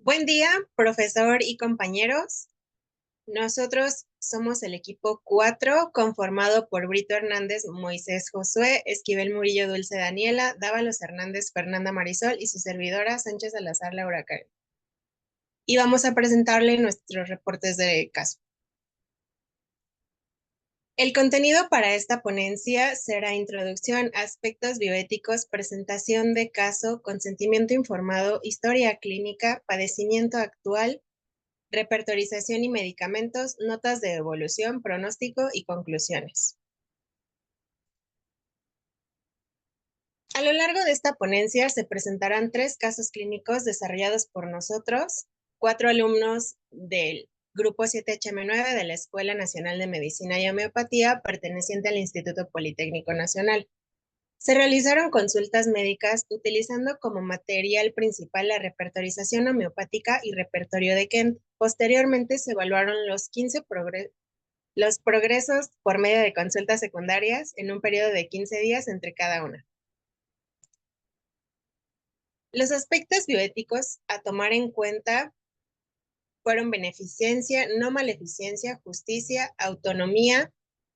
Buen día, profesor y compañeros. Nosotros somos el equipo 4, conformado por Brito Hernández, Moisés Josué, Esquivel Murillo, Dulce Daniela, Dávalos Hernández, Fernanda Marisol y su servidora Sánchez Salazar Laura Karen. Y vamos a presentarle nuestros reportes de caso. El contenido para esta ponencia será introducción, aspectos bioéticos, presentación de caso, consentimiento informado, historia clínica, padecimiento actual, repertorización y medicamentos, notas de evolución, pronóstico y conclusiones. A lo largo de esta ponencia se presentarán 3 casos clínicos desarrollados por nosotros, 4 alumnos del Grupo 7HM9 de la Escuela Nacional de Medicina y Homeopatía, perteneciente al Instituto Politécnico Nacional. Se realizaron consultas médicas utilizando como material principal la repertorización homeopática y repertorio de Kent. Posteriormente se evaluaron los progresos por medio de consultas secundarias en un periodo de 15 días entre cada una. Los aspectos bioéticos a tomar en cuenta fueron beneficencia, no maleficencia, justicia, autonomía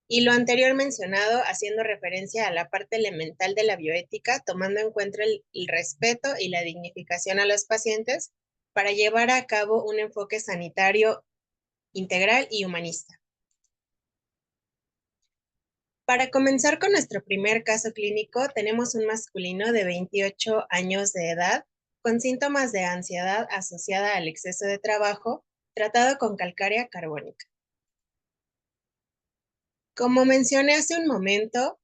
y lo anterior mencionado haciendo referencia a la parte elemental de la bioética, tomando en cuenta el respeto y la dignificación a los pacientes para llevar a cabo un enfoque sanitario integral y humanista. Para comenzar con nuestro primer caso clínico, tenemos un masculino de 28 años de edad con síntomas de ansiedad asociada al exceso de trabajo, tratado con calcárea carbónica. Como mencioné hace un momento,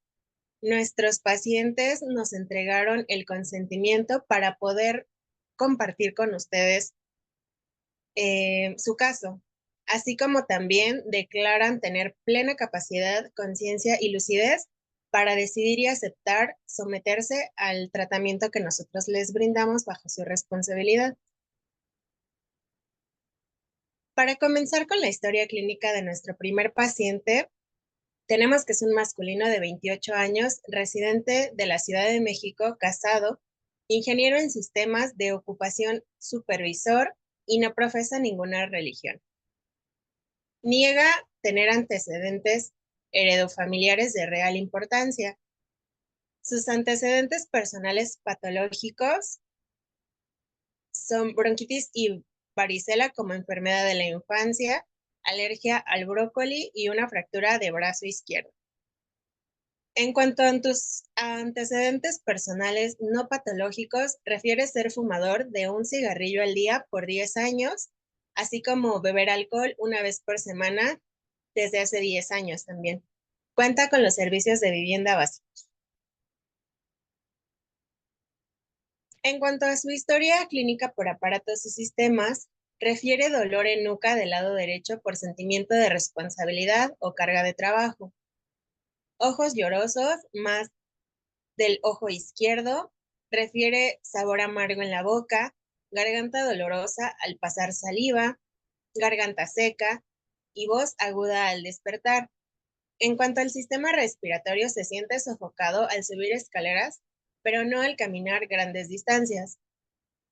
nuestros pacientes nos entregaron el consentimiento para poder compartir con ustedes su caso, así como también declaran tener plena capacidad, conciencia y lucidez para decidir y aceptar someterse al tratamiento que nosotros les brindamos bajo su responsabilidad. Para comenzar con la historia clínica de nuestro primer paciente, tenemos que es un masculino de 28 años, residente de la Ciudad de México, casado, ingeniero en sistemas de ocupación supervisor y no profesa ninguna religión. Niega tener antecedentes heredofamiliares de real importancia. Sus antecedentes personales patológicos son bronquitis y varicela como enfermedad de la infancia, alergia al brócoli y una fractura de brazo izquierdo. En cuanto a tus antecedentes personales no patológicos, refiere ser fumador de un cigarrillo al día por 10 años, así como beber alcohol una vez por semana desde hace 10 años también. Cuenta con los servicios de vivienda básicos. En cuanto a su historia clínica por aparatos y sistemas, refiere dolor en nuca del lado derecho por sentimiento de responsabilidad o carga de trabajo. Ojos llorosos, más del ojo izquierdo, refiere sabor amargo en la boca, garganta dolorosa al pasar saliva, garganta seca y voz aguda al despertar. En cuanto al sistema respiratorio, se siente sofocado al subir escaleras, pero no al caminar grandes distancias.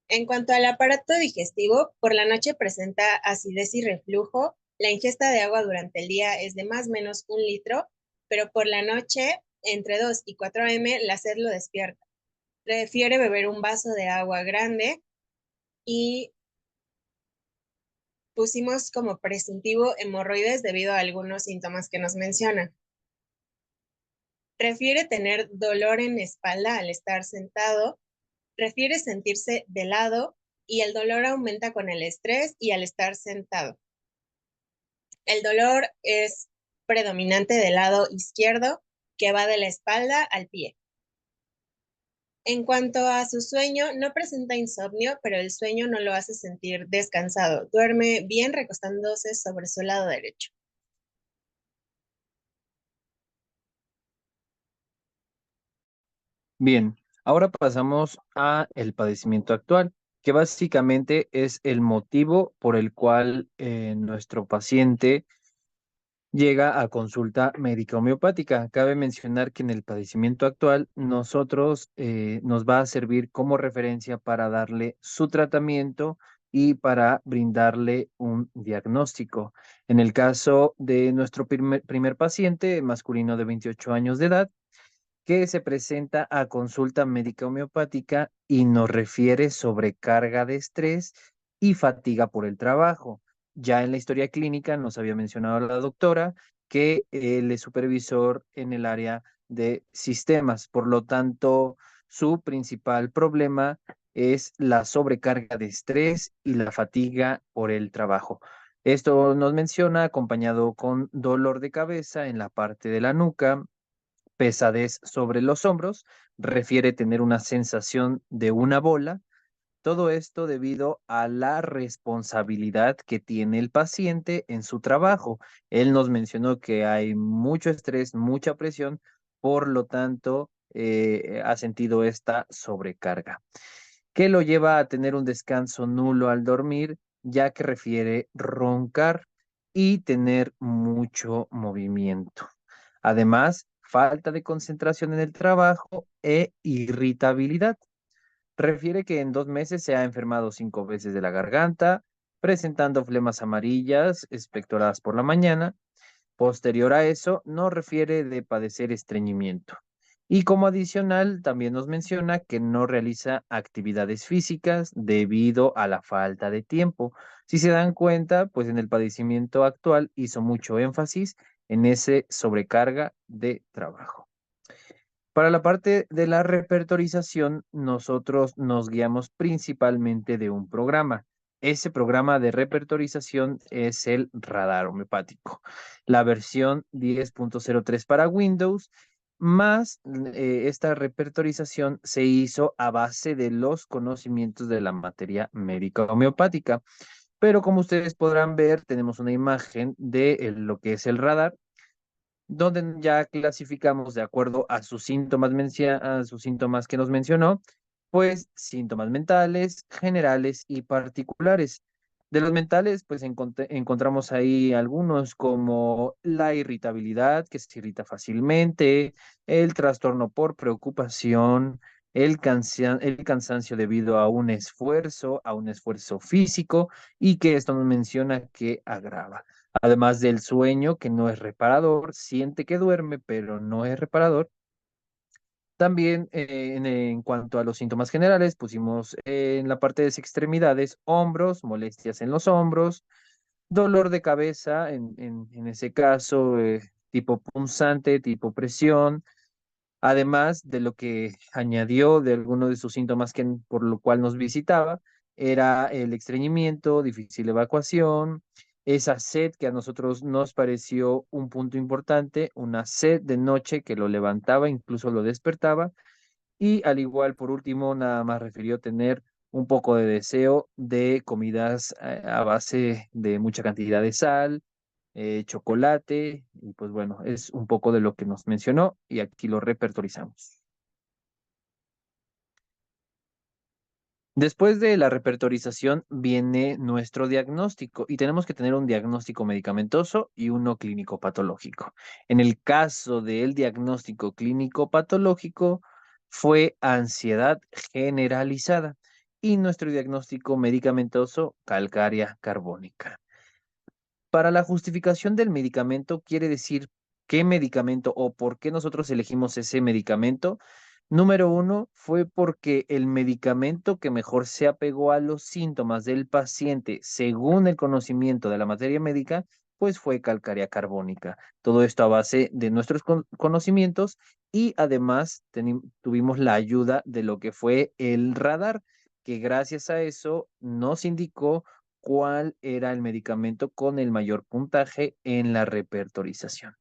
En cuanto al aparato digestivo, por la noche presenta acidez y reflujo. La ingesta de agua durante el día es de más o menos 1 litro, pero por la noche, entre 2 y 4 m, la sed lo despierta. Prefiere beber un vaso de agua grande y pusimos como presuntivo hemorroides debido a algunos síntomas que nos mencionan. Refiere tener dolor en espalda al estar sentado, refiere sentirse de lado y el dolor aumenta con el estrés y al estar sentado. El dolor es predominante del lado izquierdo, que va de la espalda al pie. En cuanto a su sueño, no presenta insomnio, pero el sueño no lo hace sentir descansado. Duerme bien recostándose sobre su lado derecho. Bien, ahora pasamos a el padecimiento actual, que básicamente es el motivo por el cual nuestro paciente llega a consulta médica homeopática. Cabe mencionar que en el padecimiento actual nosotros nos va a servir como referencia para darle su tratamiento y para brindarle un diagnóstico. En el caso de nuestro primer paciente, masculino de 28 años de edad, que se presenta a consulta médica homeopática y nos refiere sobrecarga de estrés y fatiga por el trabajo. Ya en la historia clínica nos había mencionado la doctora que él es supervisor en el área de sistemas, por lo tanto, su principal problema es la sobrecarga de estrés y la fatiga por el trabajo. Esto nos menciona acompañado con dolor de cabeza en la parte de la nuca, pesadez sobre los hombros, refiere tener una sensación de una bola. Todo esto debido a la responsabilidad que tiene el paciente en su trabajo. Él nos mencionó que hay mucho estrés, mucha presión, por lo tanto, ha sentido esta sobrecarga, que lo lleva a tener un descanso nulo al dormir, ya que refiere roncar y tener mucho movimiento. Además, falta de concentración en el trabajo e irritabilidad. Refiere que en 2 meses se ha enfermado 5 veces de la garganta, presentando flemas amarillas expectoradas por la mañana. Posterior a eso, no refiere de padecer estreñimiento. Y como adicional, también nos menciona que no realiza actividades físicas debido a la falta de tiempo. Si se dan cuenta, pues en el padecimiento actual hizo mucho énfasis en ese sobrecarga de trabajo. Para la parte de la repertorización, nosotros nos guiamos principalmente de un programa. Ese programa de repertorización es el radar homeopático, la versión 10.03 para Windows, más esta repertorización se hizo a base de los conocimientos de la materia médica homeopática. Pero como ustedes podrán ver, tenemos una imagen de lo que es el radar, donde ya clasificamos de acuerdo a sus síntomas, a sus síntomas que nos mencionó, pues síntomas mentales, generales y particulares. De los mentales, pues encontramos ahí algunos como la irritabilidad, que se irrita fácilmente, el trastorno por preocupación, el cansancio debido a un esfuerzo físico, y que esto nos menciona que agrava. Además del sueño, que no es reparador, siente que duerme, pero no es reparador. También en cuanto a los síntomas generales, pusimos en la parte de las extremidades, hombros, molestias en los hombros, dolor de cabeza, en ese caso, tipo punzante, tipo presión, además de lo que añadió de alguno de sus síntomas por lo cual nos visitaba, era el estreñimiento, difícil evacuación, esa sed que a nosotros nos pareció un punto importante, una sed de noche que lo levantaba, incluso lo despertaba, y al igual, por último, nada más refirió tener un poco de deseo de comidas a base de mucha cantidad de sal, chocolate, y pues bueno, es un poco de lo que nos mencionó y aquí lo repertorizamos. Después de la repertorización viene nuestro diagnóstico y tenemos que tener un diagnóstico medicamentoso y uno clínico patológico. En el caso del diagnóstico clínico patológico fue ansiedad generalizada y nuestro diagnóstico medicamentoso calcárea carbónica. Para la justificación del medicamento quiere decir qué medicamento o por qué nosotros elegimos ese medicamento. Número uno, fue porque el medicamento que mejor se apegó a los síntomas del paciente según el conocimiento de la materia médica, pues fue calcárea carbónica. Todo esto a base de nuestros conocimientos, y además tuvimos la ayuda de lo que fue el radar, que gracias a eso nos indicó cuál era el medicamento con el mayor puntaje en la repertorización.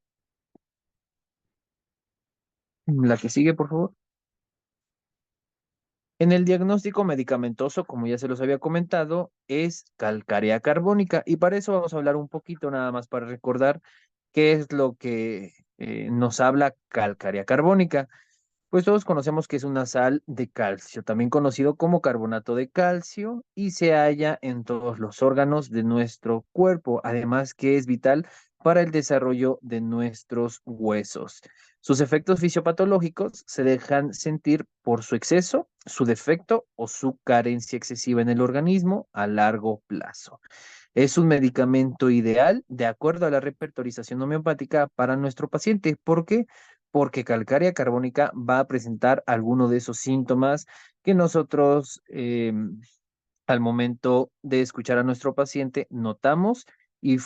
La que sigue, por favor. En el diagnóstico medicamentoso, como ya se los había comentado, es calcárea carbónica. Y para eso vamos a hablar un poquito nada más para recordar qué es lo que nos habla calcárea carbónica. Pues todos conocemos que es una sal de calcio, también conocido como carbonato de calcio, y se halla en todos los órganos de nuestro cuerpo, además que es vital para el desarrollo de nuestros huesos. Sus efectos fisiopatológicos se dejan sentir por su exceso, su defecto o su carencia excesiva en el organismo a largo plazo. Es un medicamento ideal de acuerdo a la repertorización homeopática para nuestro paciente. ¿Por qué? Porque calcárea carbónica va a presentar alguno de esos síntomas que nosotros al momento de escuchar a nuestro paciente notamos y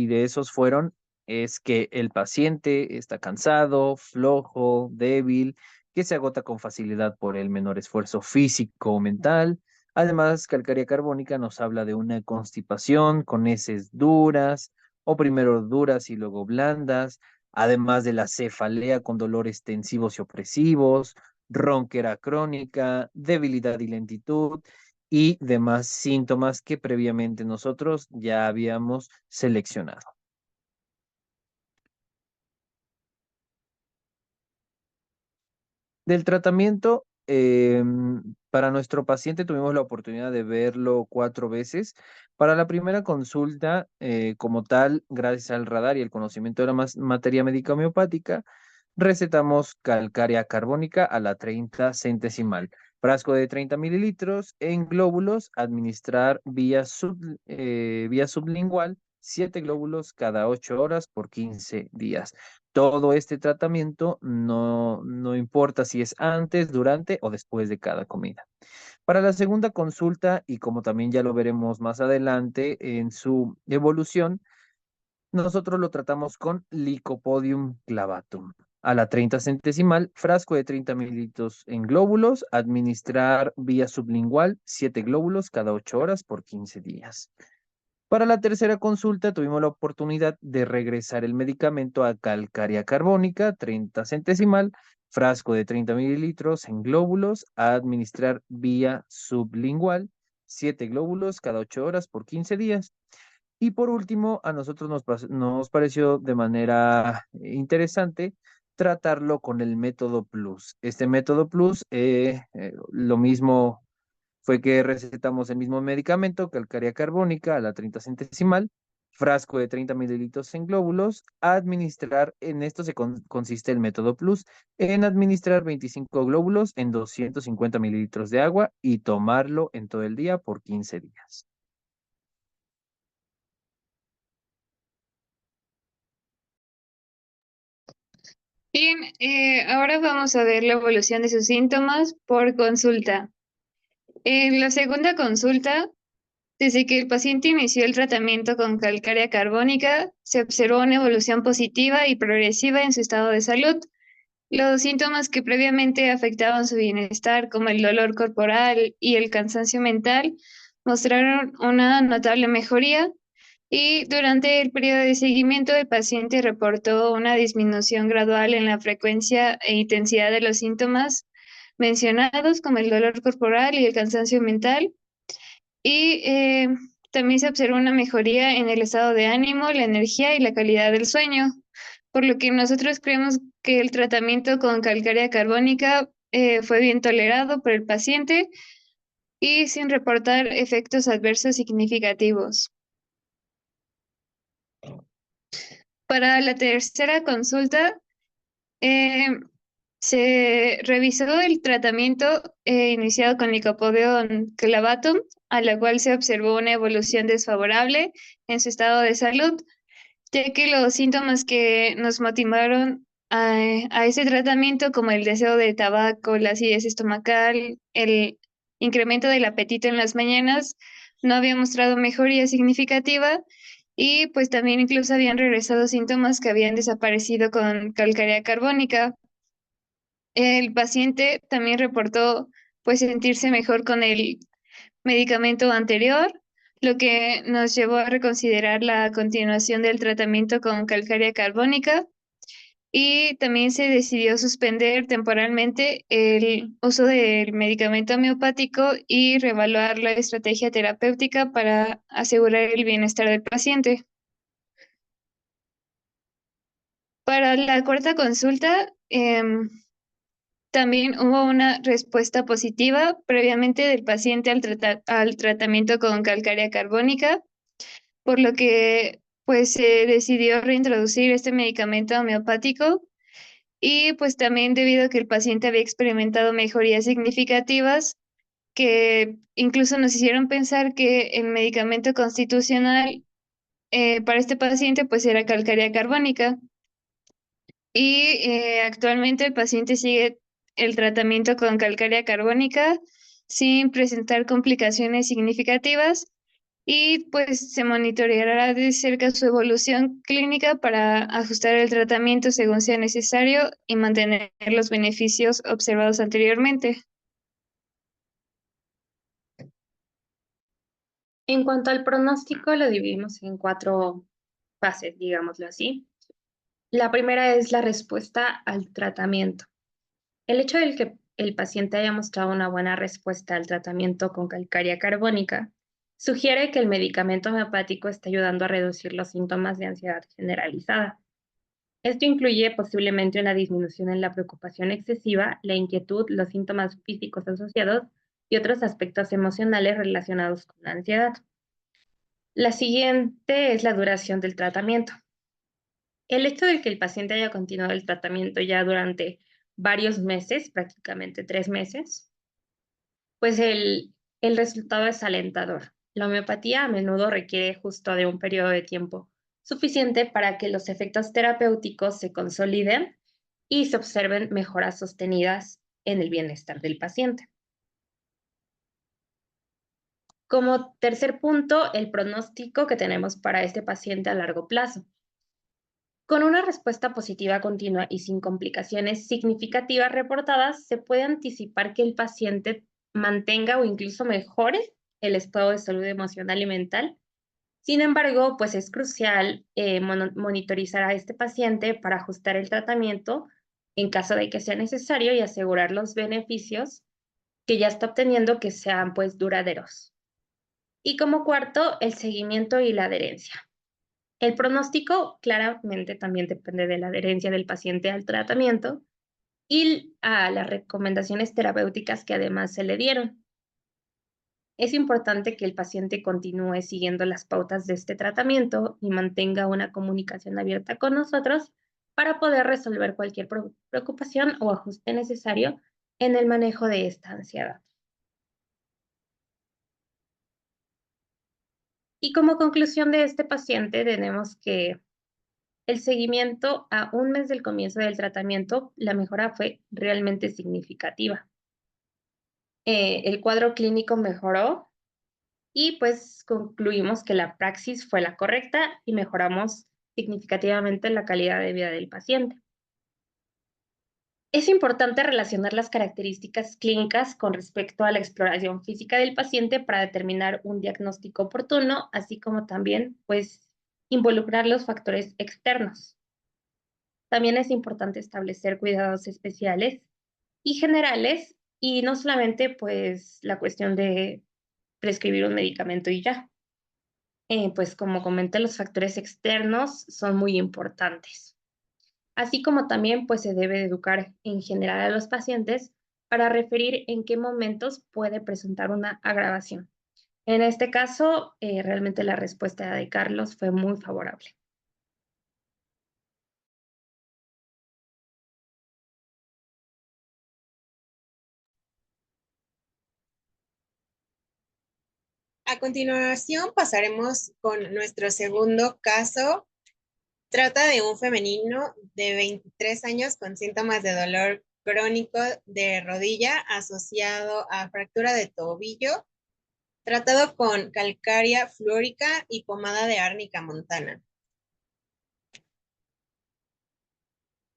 de esos fueron, es que el paciente está cansado, flojo, débil, que se agota con facilidad por el menor esfuerzo físico o mental. Además, calcárea carbónica nos habla de una constipación con heces duras, o primero duras y luego blandas, además de la cefalea con dolores tensivos y opresivos, ronquera crónica, debilidad y lentitud y demás síntomas que previamente nosotros ya habíamos seleccionado. Del tratamiento, para nuestro paciente tuvimos la oportunidad de verlo 4 veces. Para la primera consulta, como tal, gracias al radar y el conocimiento de la materia médica homeopática, recetamos calcárea carbónica a la 30 centesimal. Frasco de 30 mililitros en glóbulos, administrar vía sublingual, 7 glóbulos cada 8 horas por 15 días. Todo este tratamiento no importa si es antes, durante o después de cada comida. Para la segunda consulta, y como también ya lo veremos más adelante en su evolución, nosotros lo tratamos con Lycopodium clavatum. A la 30 centesimal, frasco de 30 mililitros en glóbulos, administrar vía sublingual, 7 glóbulos cada 8 horas por 15 días. Para la tercera consulta tuvimos la oportunidad de regresar el medicamento a calcárea carbónica, 30 centesimal, frasco de 30 mililitros en glóbulos, a administrar vía sublingual, 7 glóbulos cada 8 horas por 15 días. Y por último, a nosotros nos pareció de manera interesante tratarlo con el método Plus. Este método Plus, lo mismo fue que recetamos el mismo medicamento, calcárea carbónica a la 30 centesimal, frasco de 30 mililitros en glóbulos, a administrar, en esto consiste el método Plus, en administrar 25 glóbulos en 250 mililitros de agua y tomarlo en todo el día por 15 días. Bien, ahora vamos a ver la evolución de sus síntomas por consulta. En la segunda consulta, desde que el paciente inició el tratamiento con calcárea carbónica, se observó una evolución positiva y progresiva en su estado de salud. Los síntomas que previamente afectaban su bienestar, como el dolor corporal y el cansancio mental, mostraron una notable mejoría y durante el periodo de seguimiento el paciente reportó una disminución gradual en la frecuencia e intensidad de los síntomas mencionados, como el dolor corporal y el cansancio mental. Y también se observó una mejoría en el estado de ánimo, la energía y la calidad del sueño, por lo que nosotros creemos que el tratamiento con calcárea carbónica fue bien tolerado por el paciente y sin reportar efectos adversos significativos. Para la tercera consulta, eh, se revisó el tratamiento iniciado con Lycopodium clavatum, a la cual se observó una evolución desfavorable en su estado de salud, ya que los síntomas que nos motivaron a ese tratamiento, como el deseo de tabaco, la acidez estomacal, el incremento del apetito en las mañanas, no había mostrado mejoría significativa y pues también incluso habían regresado síntomas que habían desaparecido con calcárea carbónica. El paciente también reportó pues sentirse mejor con el medicamento anterior, lo que nos llevó a reconsiderar la continuación del tratamiento con calcárea carbónica y también se decidió suspender temporalmente el uso del medicamento homeopático y reevaluar la estrategia terapéutica para asegurar el bienestar del paciente. Para la cuarta consulta, también hubo una respuesta positiva previamente del paciente al tratamiento con calcárea carbónica, por lo que pues se decidió reintroducir este medicamento homeopático y pues también debido a que el paciente había experimentado mejorías significativas que incluso nos hicieron pensar que el medicamento constitucional para este paciente pues era calcárea carbónica y actualmente el paciente sigue el tratamiento con calcárea carbónica sin presentar complicaciones significativas y pues se monitoreará de cerca su evolución clínica para ajustar el tratamiento según sea necesario y mantener los beneficios observados anteriormente. En cuanto al pronóstico, lo dividimos en 4 fases, digámoslo así. La primera es la respuesta al tratamiento. El hecho de que el paciente haya mostrado una buena respuesta al tratamiento con calcárea carbónica sugiere que el medicamento homeopático está ayudando a reducir los síntomas de ansiedad generalizada. Esto incluye posiblemente una disminución en la preocupación excesiva, la inquietud, los síntomas físicos asociados y otros aspectos emocionales relacionados con la ansiedad. La siguiente es la duración del tratamiento. El hecho de que el paciente haya continuado el tratamiento ya durante varios meses, prácticamente 3 meses, pues el resultado es alentador. La homeopatía a menudo requiere justo de un periodo de tiempo suficiente para que los efectos terapéuticos se consoliden y se observen mejoras sostenidas en el bienestar del paciente. Como tercer punto, el pronóstico que tenemos para este paciente a largo plazo. Con una respuesta positiva continua y sin complicaciones significativas reportadas, se puede anticipar que el paciente mantenga o incluso mejore el estado de salud emocional y mental. Sin embargo, pues es crucial monitorizar a este paciente para ajustar el tratamiento en caso de que sea necesario y asegurar los beneficios que ya está obteniendo que sean pues duraderos. Y como cuarto, el seguimiento y la adherencia. El pronóstico claramente también depende de la adherencia del paciente al tratamiento y a las recomendaciones terapéuticas que además se le dieron. Es importante que el paciente continúe siguiendo las pautas de este tratamiento y mantenga una comunicación abierta con nosotros para poder resolver cualquier preocupación o ajuste necesario en el manejo de esta ansiedad. Y como conclusión de este paciente tenemos que el seguimiento a un mes del comienzo del tratamiento, la mejora fue realmente significativa. El cuadro clínico mejoró y pues concluimos que la praxis fue la correcta y mejoramos significativamente la calidad de vida del paciente. Es importante relacionar las características clínicas con respecto a la exploración física del paciente para determinar un diagnóstico oportuno, así como también pues involucrar los factores externos. También es importante establecer cuidados especiales y generales y no solamente pues la cuestión de prescribir un medicamento y ya. Pues como comenté, los factores externos son muy importantes. Así como también pues se debe de educar en general a los pacientes para referir en qué momentos puede presentar una agravación. En este caso, realmente la respuesta de Carlos fue muy favorable. A continuación pasaremos con nuestro segundo caso. Trata de un femenino de 23 años con síntomas de dolor crónico de rodilla asociado a fractura de tobillo, tratado con calcárea fluórica y pomada de árnica montana.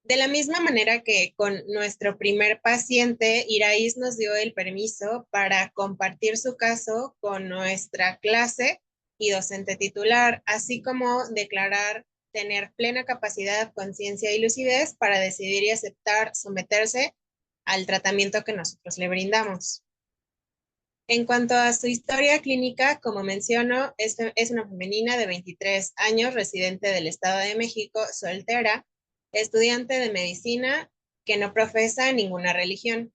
De la misma manera que con nuestro primer paciente, Iraís nos dio el permiso para compartir su caso con nuestra clase y docente titular, así como declarar tener plena capacidad, conciencia y lucidez para decidir y aceptar someterse al tratamiento que nosotros le brindamos. En cuanto a su historia clínica, como menciono, es una femenina de 23 años, residente del Estado de México, soltera, estudiante de medicina que no profesa ninguna religión.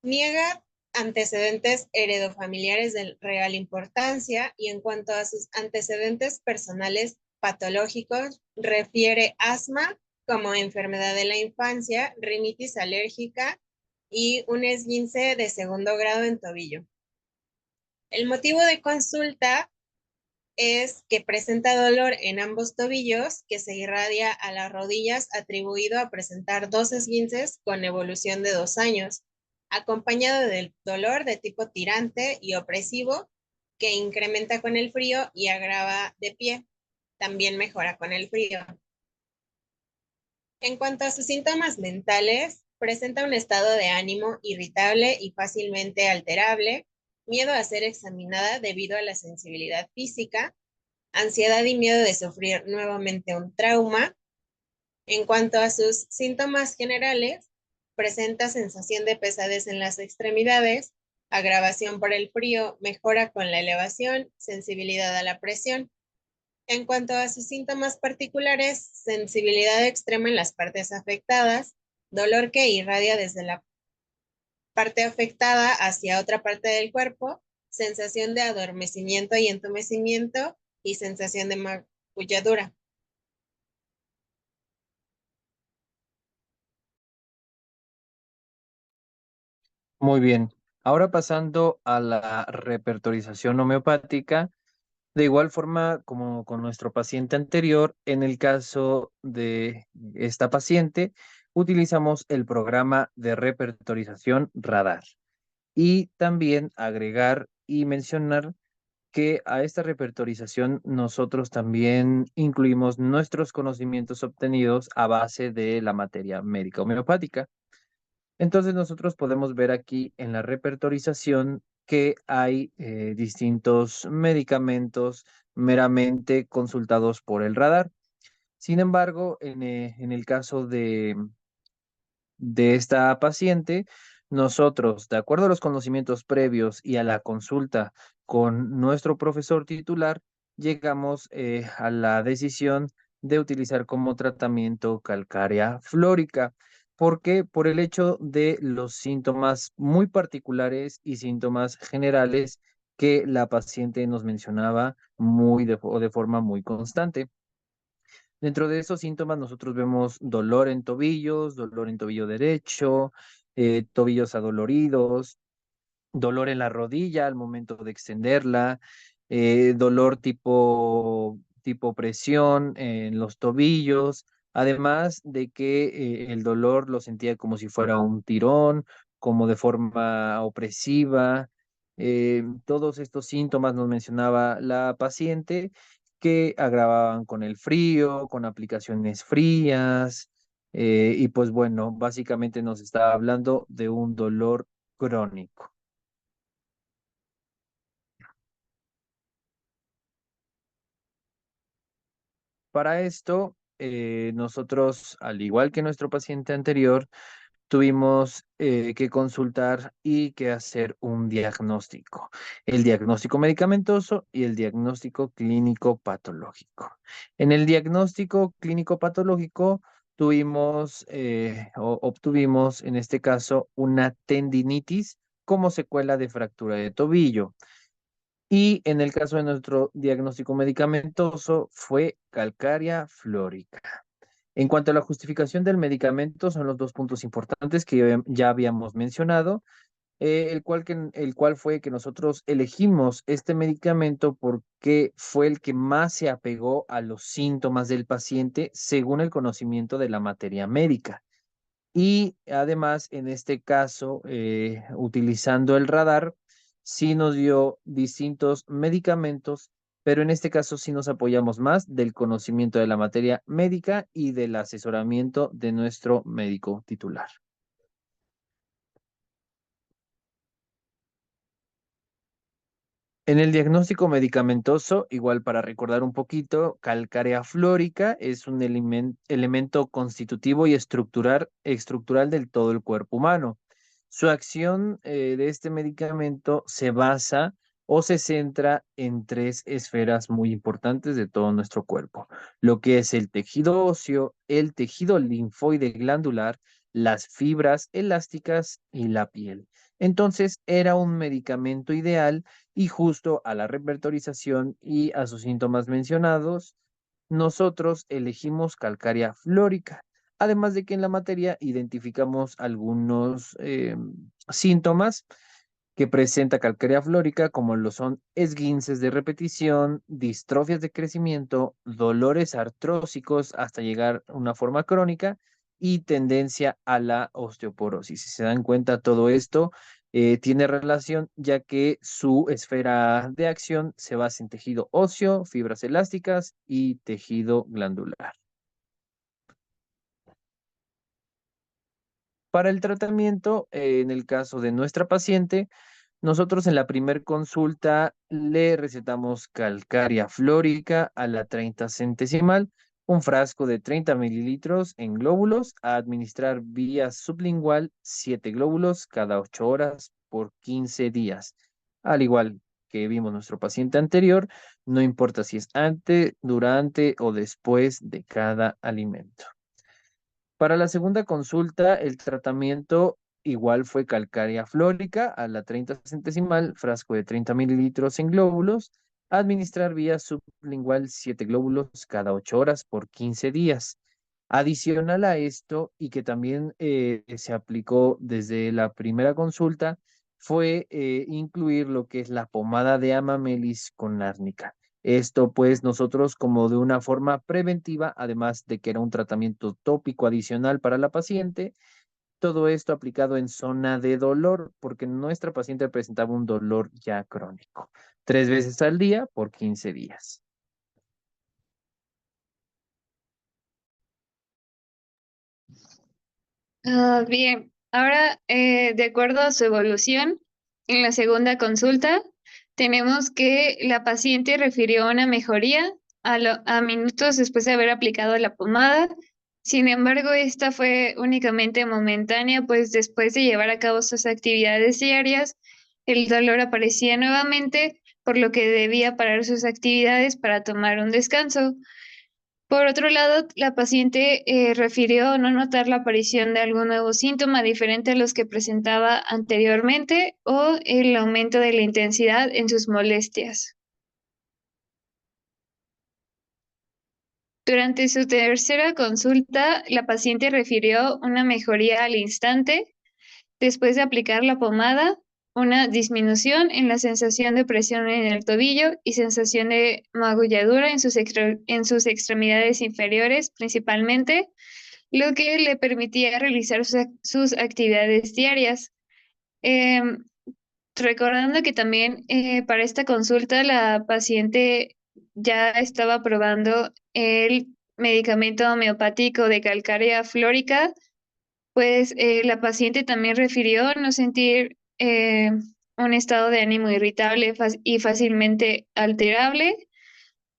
Niega antecedentes heredofamiliares de real importancia y en cuanto a sus antecedentes personales, patológicos refiere asma como enfermedad de la infancia, rinitis alérgica y un esguince de segundo grado en tobillo. El motivo de consulta es que presenta dolor en ambos tobillos que se irradia a las rodillas, atribuido a presentar 2 esguinces con evolución de 2 años, acompañado del dolor de tipo tirante y opresivo que incrementa con el frío y agrava de pie. También mejora con el frío. En cuanto a sus síntomas mentales, presenta un estado de ánimo irritable y fácilmente alterable, miedo a ser examinada debido a la sensibilidad física, ansiedad y miedo de sufrir nuevamente un trauma. En cuanto a sus síntomas generales, presenta sensación de pesadez en las extremidades, agravación por el frío, mejora con la elevación, sensibilidad a la presión. En cuanto a sus síntomas particulares, sensibilidad extrema en las partes afectadas, dolor que irradia desde la parte afectada hacia otra parte del cuerpo, sensación de adormecimiento y entumecimiento y sensación de magulladura. Muy bien. Ahora pasando a la repertorización homeopática, de igual forma como con nuestro paciente anterior, en el caso de esta paciente, utilizamos el programa de repertorización Radar. Y también agregar y mencionar que a esta repertorización nosotros también incluimos nuestros conocimientos obtenidos a base de la materia médica homeopática. Entonces nosotros podemos ver aquí en la repertorización que hay distintos medicamentos meramente consultados por el radar. Sin embargo, en el caso de esta paciente, nosotros, de acuerdo a los conocimientos previos y a la consulta con nuestro profesor titular, llegamos a la decisión de utilizar como tratamiento calcárea flórica. ¿Por qué? Por el hecho de los síntomas muy particulares y síntomas generales que la paciente nos mencionaba o de forma muy constante. Dentro de esos síntomas nosotros vemos dolor en tobillo derecho, tobillos adoloridos, dolor en la rodilla al momento de extenderla, dolor tipo presión en los tobillos, además de que el dolor lo sentía como si fuera un tirón, como de forma opresiva. Todos estos síntomas nos mencionaba la paciente que agravaban con el frío, con aplicaciones frías, y pues bueno, básicamente nos estaba hablando de un dolor crónico. Para esto, nosotros, al igual que nuestro paciente anterior, tuvimos que consultar y que hacer un diagnóstico, el diagnóstico medicamentoso y el diagnóstico clínico patológico. En el diagnóstico clínico patológico obtuvimos en este caso una tendinitis como secuela de fractura de tobillo. Y en el caso de nuestro diagnóstico medicamentoso fue calcárea flórica. En cuanto a la justificación del medicamento, son los dos puntos importantes que ya habíamos mencionado, el cual fue que nosotros elegimos este medicamento porque fue el que más se apegó a los síntomas del paciente según el conocimiento de la materia médica. Y además, en este caso, utilizando el radar, sí nos dio distintos medicamentos, pero en este caso sí nos apoyamos más del conocimiento de la materia médica y del asesoramiento de nuestro médico titular. En el diagnóstico medicamentoso, igual para recordar un poquito, calcárea flórica es un elemento constitutivo y estructural del todo el cuerpo humano. Su acción de este medicamento se basa o se centra en 3 esferas muy importantes de todo nuestro cuerpo, lo que es el tejido óseo, el tejido linfoide glandular, las fibras elásticas y la piel. Entonces, era un medicamento ideal y justo a la repertorización y a sus síntomas mencionados, nosotros elegimos calcárea flórica. Además de que en la materia identificamos algunos síntomas que presenta calcárea flórica, como lo son esguinces de repetición, distrofias de crecimiento, dolores artrósicos hasta llegar a una forma crónica y tendencia a la osteoporosis. Si se dan cuenta, todo esto tiene relación, ya que su esfera de acción se basa en tejido óseo, fibras elásticas y tejido glandular. Para el tratamiento, en el caso de nuestra paciente, nosotros en la primer consulta le recetamos calcárea flórica a la 30 centesimal, un frasco de 30 mililitros en glóbulos, a administrar vía sublingual 7 glóbulos cada 8 horas por 15 días. Al igual que vimos nuestro paciente anterior, no importa si es antes, durante o después de cada alimento. Para la segunda consulta, el tratamiento igual fue calcárea flórica a la 30 centesimal, frasco de 30 mililitros en glóbulos, administrar vía sublingual 7 glóbulos cada 8 horas por 15 días. Adicional a esto, y que también se aplicó desde la primera consulta, fue incluir lo que es la pomada de Amamelis con árnica. Esto pues nosotros como de una forma preventiva, además de que era un tratamiento tópico adicional para la paciente, todo esto aplicado en zona de dolor, porque nuestra paciente presentaba un dolor ya crónico, 3 veces al día por 15 días. Bien, ahora, de acuerdo a su evolución, en la segunda consulta, tenemos que la paciente refirió una mejoría a minutos después de haber aplicado la pomada. Sin embargo, esta fue únicamente momentánea, pues después de llevar a cabo sus actividades diarias, el dolor aparecía nuevamente, por lo que debía parar sus actividades para tomar un descanso. Por otro lado, la paciente refirió no notar la aparición de algún nuevo síntoma diferente a los que presentaba anteriormente o el aumento de la intensidad en sus molestias. Durante su tercera consulta, la paciente refirió una mejoría al instante después de aplicar la pomada, una disminución en la sensación de presión en el tobillo y sensación de magulladura en sus extremidades inferiores principalmente, lo que le permitía realizar sus actividades diarias. Em, Recordando que también para esta consulta la paciente ya estaba probando el medicamento homeopático de calcárea flórica, pues la paciente también refirió no sentir un estado de ánimo irritable y fácilmente alterable.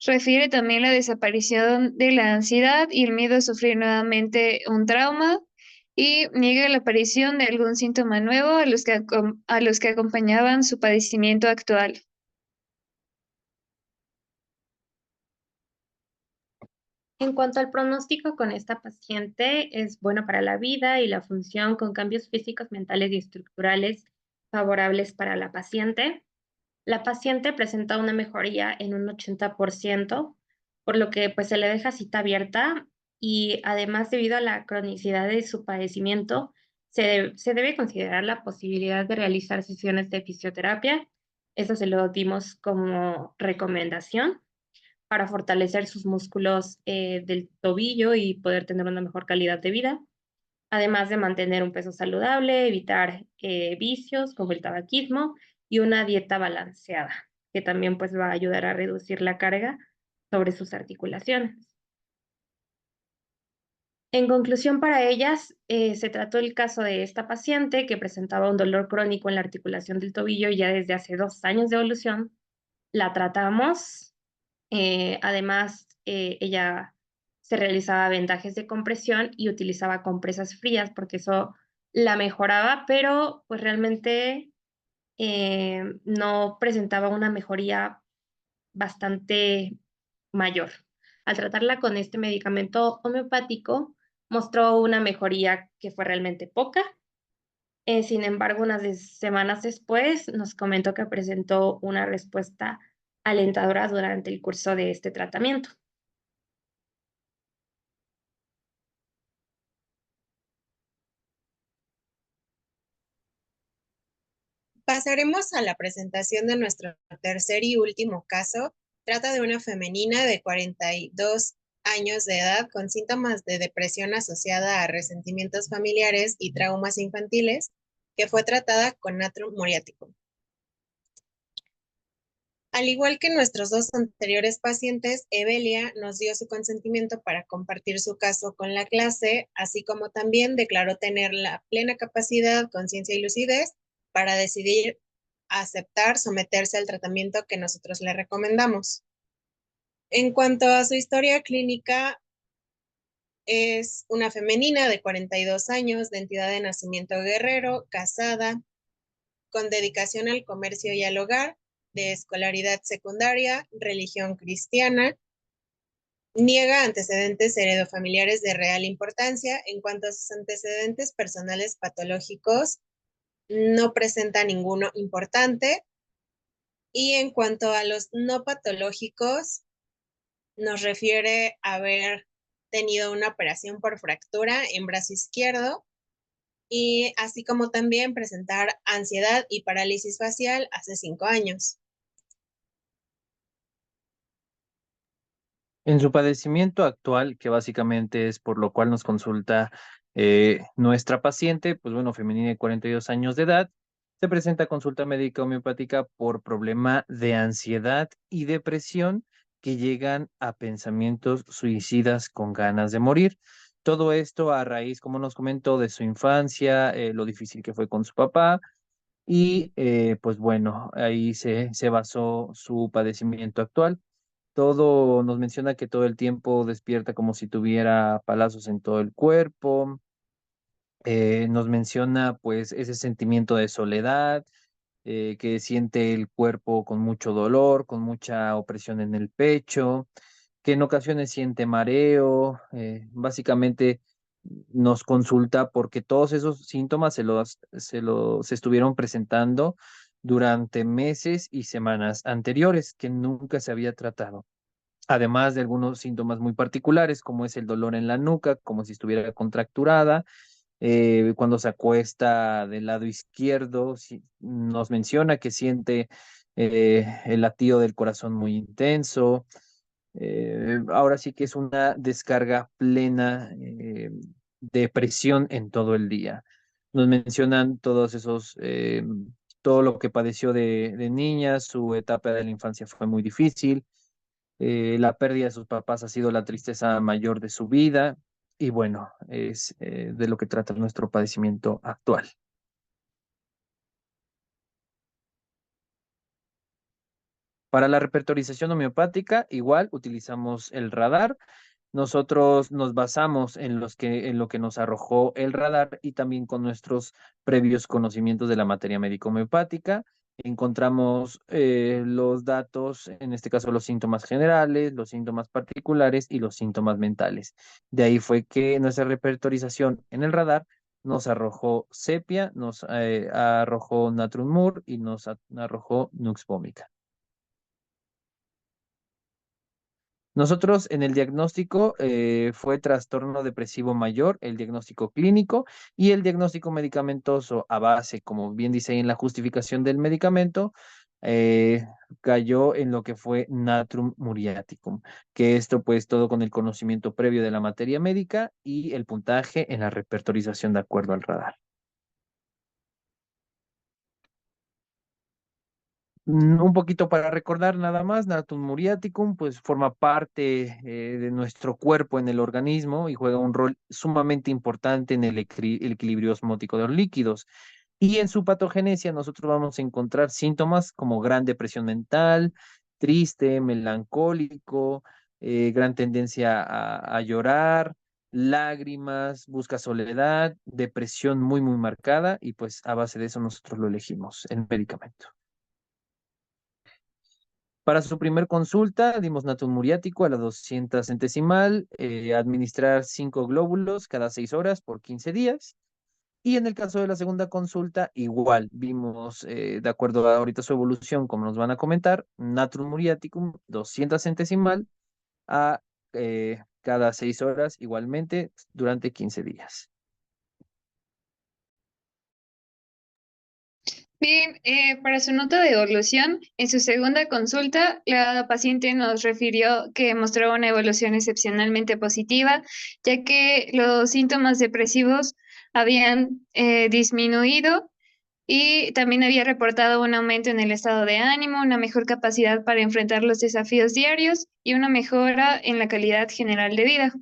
Refiere también la desaparición de la ansiedad y el miedo a sufrir nuevamente un trauma y niega la aparición de algún síntoma nuevo a los que acompañaban su padecimiento actual. En cuanto al pronóstico con esta paciente, es bueno para la vida y la función con cambios físicos, mentales y estructurales favorables para la paciente. La paciente presenta una mejoría en un 80%, por lo que pues se le deja cita abierta y además debido a la cronicidad de su padecimiento, se debe considerar la posibilidad de realizar sesiones de fisioterapia. Eso se lo dimos como recomendación para fortalecer sus músculos del tobillo y poder tener una mejor calidad de vida, además de mantener un peso saludable, evitar vicios como el tabaquismo y una dieta balanceada, que también pues va a ayudar a reducir la carga sobre sus articulaciones. En conclusión, para ellas, se trató el caso de esta paciente que presentaba un dolor crónico en la articulación del tobillo ya desde hace 2 años de evolución. La tratamos. Además, ella se realizaba vendajes de compresión y utilizaba compresas frías porque eso la mejoraba, pero pues realmente no presentaba una mejoría bastante mayor. Al tratarla con este medicamento homeopático, mostró una mejoría que fue realmente poca. Sin embargo, unas semanas después nos comentó que presentó una respuesta alentadora durante el curso de este tratamiento. Pasaremos a la presentación de nuestro tercer y último caso. Trata de una femenina de 42 años de edad con síntomas de depresión asociada a resentimientos familiares y traumas infantiles, que fue tratada con natrum muriaticum. Al igual que nuestros dos anteriores pacientes, Evelia nos dio su consentimiento para compartir su caso con la clase, así como también declaró tener la plena capacidad, conciencia y lucidez para decidir aceptar someterse al tratamiento que nosotros le recomendamos. En cuanto a su historia clínica, es una femenina de 42 años, de entidad de nacimiento Guerrero, casada, con dedicación al comercio y al hogar, de escolaridad secundaria, religión cristiana, niega antecedentes heredofamiliares de real importancia. En cuanto a sus antecedentes personales patológicos, no presenta ninguno importante. Y en cuanto a los no patológicos, nos refiere a haber tenido una operación por fractura en brazo izquierdo, y así como también presentar ansiedad y parálisis facial hace 5 años. En su padecimiento actual, que básicamente es por lo cual nos consulta nuestra paciente, pues bueno, femenina de 42 años de edad, se presenta consulta médica homeopática por problema de ansiedad y depresión que llegan a pensamientos suicidas con ganas de morir. Todo esto a raíz, como nos comentó, de su infancia, lo difícil que fue con su papá y pues bueno, ahí se basó su padecimiento actual. Todo nos menciona que todo el tiempo despierta como si tuviera palazos en todo el cuerpo. Nos menciona pues ese sentimiento de soledad, que siente el cuerpo con mucho dolor, con mucha opresión en el pecho, que en ocasiones siente mareo. Básicamente nos consulta porque todos esos síntomas se estuvieron presentando durante meses y semanas anteriores que nunca se había tratado, además de algunos síntomas muy particulares, como es el dolor en la nuca, como si estuviera contracturada. Cuando se acuesta del lado izquierdo, nos menciona que siente el latido del corazón muy intenso. Ahora sí que es una descarga plena de presión en todo el día. Nos mencionan todos esos, todo lo que padeció de niña, su etapa de la infancia fue muy difícil. La pérdida de sus papás ha sido la tristeza mayor de su vida y bueno, es de lo que trata nuestro padecimiento actual. Para la repertorización homeopática, igual utilizamos el radar. Nosotros nos basamos en lo que nos arrojó el radar y también con nuestros previos conocimientos de la materia médico-homeopática. Encontramos los datos, en este caso los síntomas generales, los síntomas particulares y los síntomas mentales. De ahí fue que nuestra repertorización en el radar nos arrojó sepia, nos arrojó natrum mur y nos arrojó nux vomica. Nosotros en el diagnóstico fue trastorno depresivo mayor, el diagnóstico clínico y el diagnóstico medicamentoso a base, como bien dice ahí en la justificación del medicamento, eh, cayó en lo que fue natrum muriaticum, que esto pues todo con el conocimiento previo de la materia médica y el puntaje en la repertorización de acuerdo al radar. Un poquito para recordar nada más, Natum muriaticum pues forma parte de nuestro cuerpo en el organismo y juega un rol sumamente importante en el equilibrio osmótico de los líquidos. Y en su patogenesia nosotros vamos a encontrar síntomas como gran depresión mental, triste, melancólico, gran tendencia a llorar, lágrimas, busca soledad, depresión muy, muy marcada y pues a base de eso nosotros lo elegimos, el medicamento. Para su primer consulta, dimos natum muriático a la 200 centesimal, administrar 5 glóbulos cada 6 horas por 15 días. Y en el caso de la segunda consulta, igual, vimos, de acuerdo a ahorita su evolución, como nos van a comentar, natrum muriaticum 200 centesimal a cada 6 horas, igualmente, durante 15 días. Bien, para su nota de evolución, en su segunda consulta, la paciente nos refirió que mostraba una evolución excepcionalmente positiva, ya que los síntomas depresivos habían disminuido y también había reportado un aumento en el estado de ánimo, una mejor capacidad para enfrentar los desafíos diarios y una mejora en la calidad general de vida.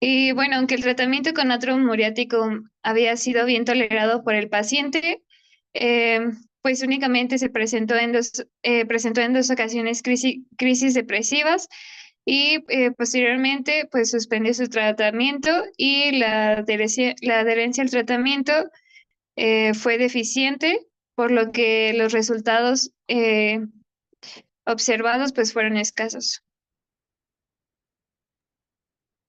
Y bueno, aunque el tratamiento con ácido muriático había sido bien tolerado por el paciente, eh, pues únicamente se presentó en dos ocasiones crisis depresivas y posteriormente pues suspendió su tratamiento y la adherencia al tratamiento fue deficiente, por lo que los resultados observados pues fueron escasos.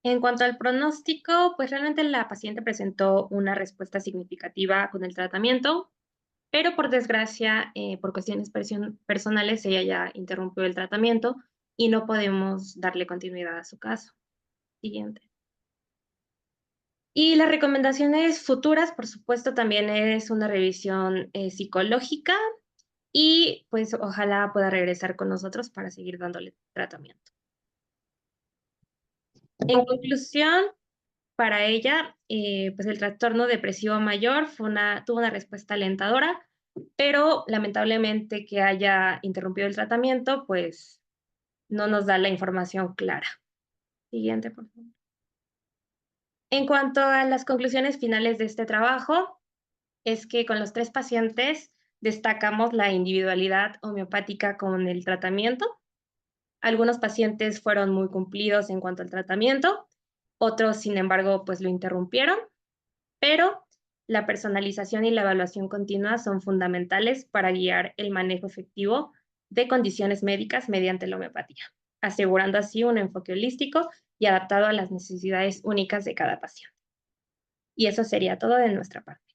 En cuanto al pronóstico, pues realmente la paciente presentó una respuesta significativa con el tratamiento, pero por desgracia, por cuestiones personales, ella ya interrumpió el tratamiento y no podemos darle continuidad a su caso. Siguiente. Y las recomendaciones futuras, por supuesto, también es una revisión psicológica y pues ojalá pueda regresar con nosotros para seguir dándole tratamiento. En conclusión, para ella, pues el trastorno depresivo mayor tuvo una respuesta alentadora, pero lamentablemente que haya interrumpido el tratamiento, pues no nos da la información clara. Siguiente, por favor. En cuanto a las conclusiones finales de este trabajo, es que con los 3 pacientes destacamos la individualidad homeopática con el tratamiento. Algunos pacientes fueron muy cumplidos en cuanto al tratamiento, otros, sin embargo, pues lo interrumpieron, pero la personalización y la evaluación continua son fundamentales para guiar el manejo efectivo de condiciones médicas mediante la homeopatía, asegurando así un enfoque holístico y adaptado a las necesidades únicas de cada paciente. Y eso sería todo de nuestra parte.